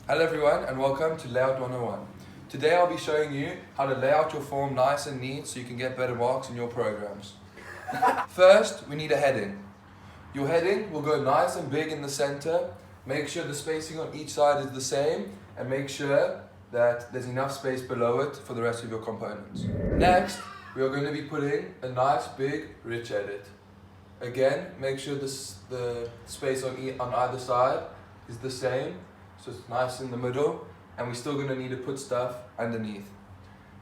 Hello everyone and welcome to Layout 101. Today I'll be showing you how to lay out your form nice and neat so you can get better marks in your programs. First, we need a heading. Your heading will go nice and big in the center. Make sure the spacing on each side is the same and make sure that there's enough space below it for the rest of your components. Next, we are going to be putting a nice big rich edit. Again, make sure the space on either side is the same, so it's nice in the middle, and we're still going to need to put stuff underneath.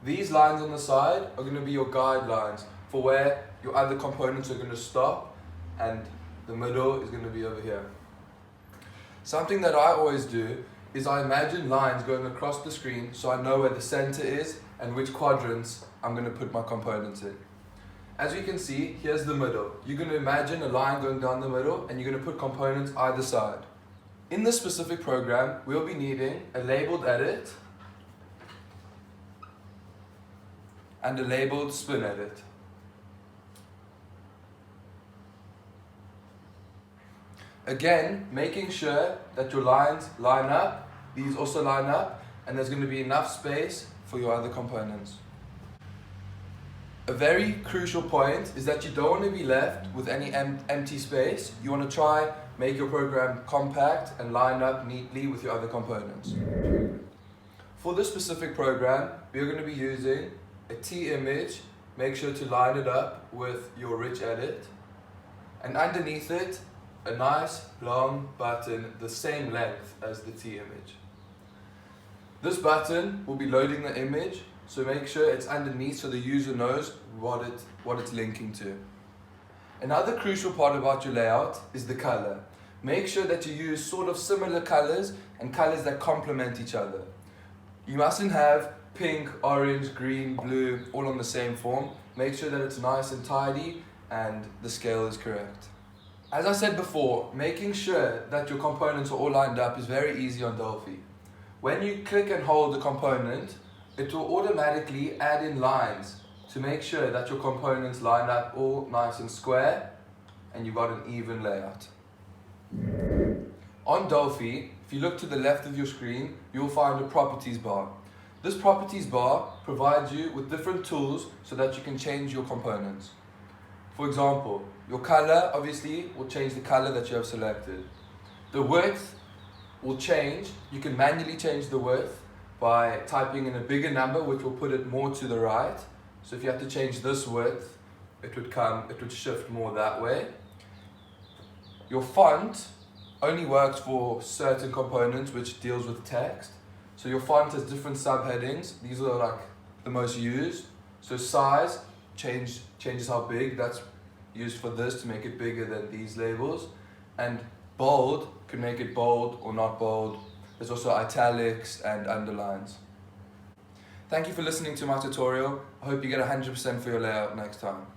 These lines on the side are going to be your guidelines for where your other components are going to stop, and the middle is going to be over here. Something that I always do is I imagine lines going across the screen so I know where the center is and which quadrants I'm going to put my components in. As you can see, here's the middle. You're going to imagine a line going down the middle and you're going to put components either side. In this specific program, we'll be needing a labeled edit and a labeled spin edit. Again, making sure that your lines line up, these also line up, and there's going to be enough space for your other components. A very crucial point is that you don't want to be left with any empty space. You want to try make your program compact and line up neatly with your other components. For this specific program, we are going to be using a T image. Make sure to line it up with your rich edit, and underneath it a nice long button the same length as the T image. This button will be loading the image, so make sure it's underneath so the user knows what it's linking to. Another crucial part about your layout is the color. Make sure that you use sort of similar colors and colors that complement each other. You mustn't have pink, orange, green, blue all on the same form. Make sure that it's nice and tidy and the scale is correct. As I said before, making sure that your components are all lined up is very easy on Delphi. When you click and hold the component, it will automatically add in lines to make sure that your components line up all nice and square and you've got an even layout. On Delphi, if you look to the left of your screen, you'll find a properties bar. This properties bar provides you with different tools so that you can change your components. For example, your color obviously will change the color that you have selected. The width will change. You can manually change the width by typing in a bigger number, which will put it more to the right. So if you have to change this width, it would shift more that way. Your font only works for certain components which deals with text. So your font has different subheadings. These are like the most used. So size changes how big. That's used for this to make it bigger than these labels. And bold can make it bold or not bold. There's also italics and underlines. Thank you for listening to my tutorial. I hope you get 100% for your layout next time.